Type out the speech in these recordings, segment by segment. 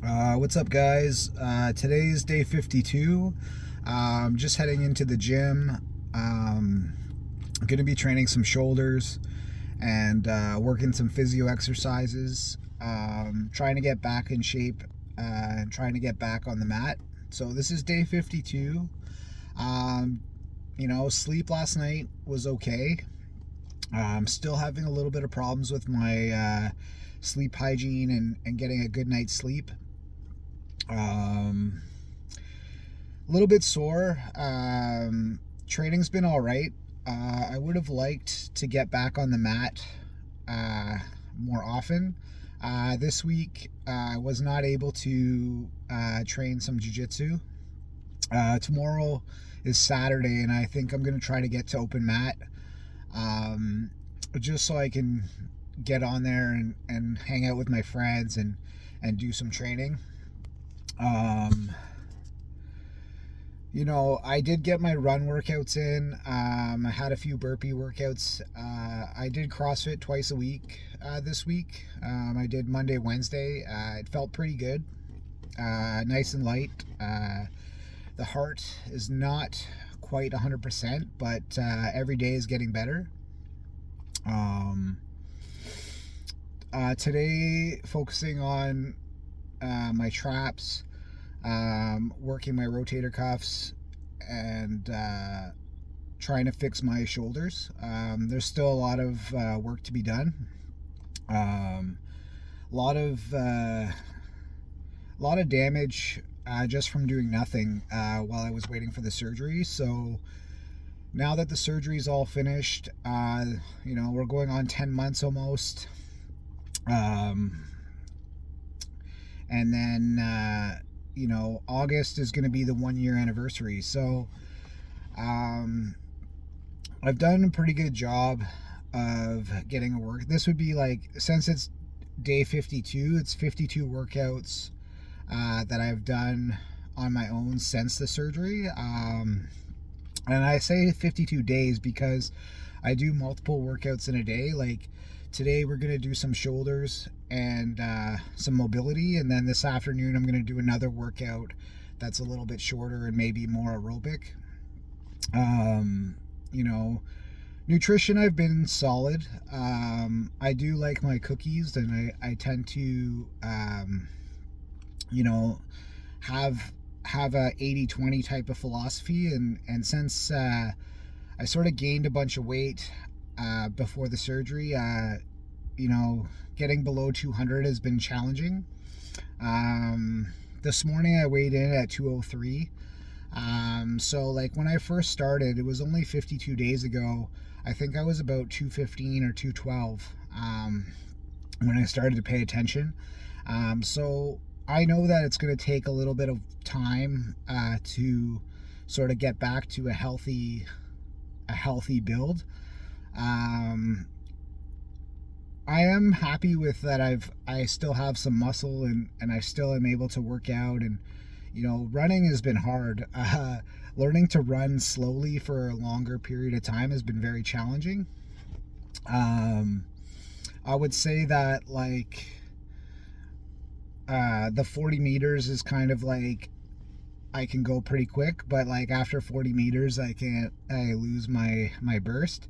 What's up, guys? Today's day 52. Just heading into the gym. I'm going to be training some shoulders and working some physio exercises. Trying to get back in shape and trying to get back on the mat. So this is day 52. Sleep last night was okay. I'm still having a little bit of problems with my sleep hygiene and getting a good night's sleep. A little bit sore. Training's been all right. I would have liked to get back on the mat more often. This week, I was not able to train some jiu-jitsu. Tomorrow is Saturday, and I think I'm going to try to get to open mat just so I can get on there and hang out with my friends and do some training. I did get my run workouts in. I had a few burpee workouts. I did CrossFit twice a week this week. I did Monday, Wednesday. It felt pretty good. Nice and light. The heart is not quite 100%, but every day is getting better. Today, focusing on my traps, working my rotator cuffs, and trying to fix my shoulders. There's still a lot of work to be done. A lot of damage just from doing nothing while I was waiting for the surgery. So now that the surgery is all finished, we're going on 10 months almost. And then August is going to be the 1-year anniversary. So I've done a pretty good job of getting a work. This would be since it's day 52, it's 52 workouts that I've done on my own since the surgery. And I say 52 days because I do multiple workouts in a day. Like today we're going to do some shoulders and some mobility, and then this afternoon I'm going to do another workout that's a little bit shorter and maybe more aerobic. Nutrition, I've been solid. I do like my cookies, and I tend to have a 80-20 type of philosophy, and since I sort of gained a bunch of weight before the surgery, getting below 200 has been challenging. This morning I weighed in at 203. So when I first started, it was only 52 days ago. I think I was about 215 or 212 when I started to pay attention. So I know that it's going to take a little bit of time to sort of get back to a healthy build. I am happy with that. I still have some muscle and I still am able to work out, and running has been hard. Learning to run slowly for a longer period of time has been very challenging. I would say that the 40 meters is kind of I can go pretty quick, but after 40 meters I lose my burst.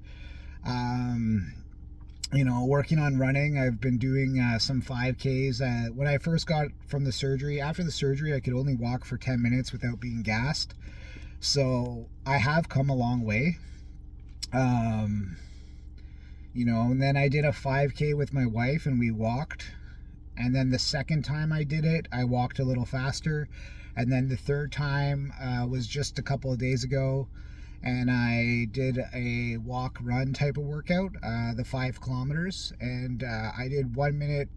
Working on running, I've been doing some 5Ks. When I first got from the surgery, after the surgery, I could only walk for 10 minutes without being gassed. So I have come a long way. And then I did a 5K with my wife and we walked. And then the second time I did it, I walked a little faster. And then the third time was just a couple of days ago, and I did a walk-run type of workout, the 5 kilometers, and I did 1 minute,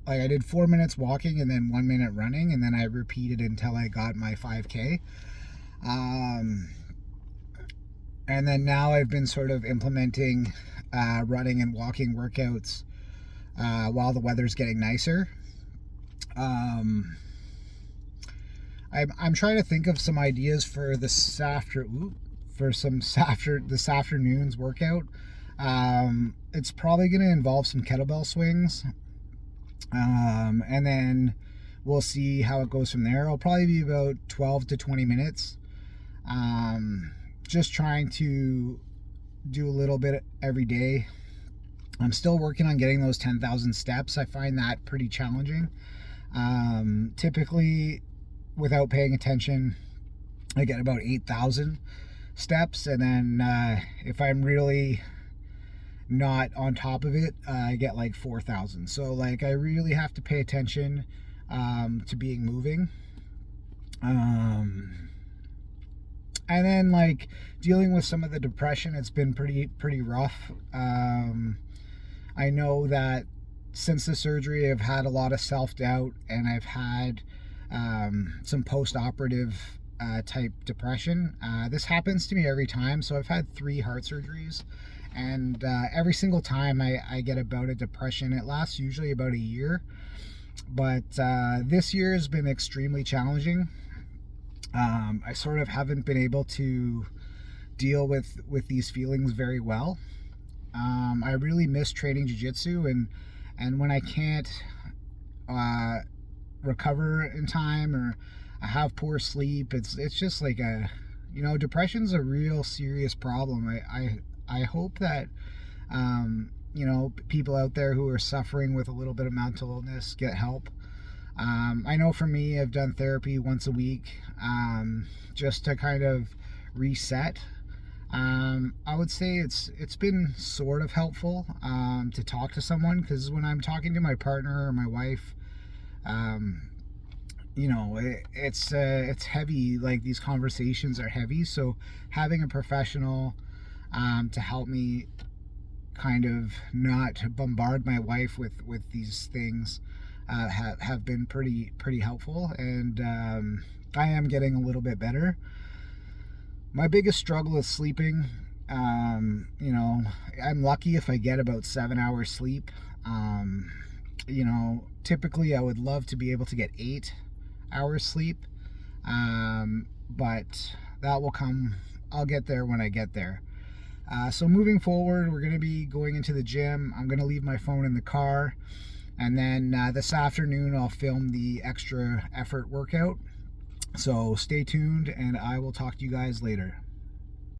I did 4 minutes walking and then 1 minute running, and then I repeated until I got my 5K. And then now I've been sort of implementing running and walking workouts while the weather's getting nicer. I'm trying to think of some ideas for this afternoon's workout. It's probably going to involve some kettlebell swings, and then we'll see how it goes from there. It'll probably be about 12 to 20 minutes. Just trying to do a little bit every day. I'm still working on getting those 10,000 steps. I find that pretty challenging. Typically, without paying attention, I get about 8,000 steps, and then if I'm really not on top of it, I get like 4,000. So like I really have to pay attention to being moving. And then like dealing with some of the depression, it's been pretty rough. I know that since the surgery, I've had a lot of self-doubt, and I've had some post-operative type depression. This happens to me every time. So I've had 3 heart surgeries, and every single time I get a bout of depression. It lasts usually about a year, but this year has been extremely challenging. I sort of haven't been able to deal with these feelings very well. I really miss training jiu-jitsu, and when I can't recover in time, or I have poor sleep, it's just like depression's a real serious problem. I hope that people out there who are suffering with a little bit of mental illness get help. I know for me, I've done therapy once a week, just to kind of reset. I would say it's been sort of helpful to talk to someone, because when I'm talking to my partner or my wife, it's heavy. Like, these conversations are heavy, so having a professional to help me kind of not bombard my wife with these things have been pretty helpful, and I am getting a little bit better. My biggest struggle is sleeping. I'm lucky if I get about 7 hours sleep. Typically I would love to be able to get 8 hours sleep, but that will come. I'll get there when I get there. So moving forward, we're going to be going into the gym. I'm going to leave my phone in the car, and then this afternoon I'll film the extra effort workout. So stay tuned, and I will talk to you guys later.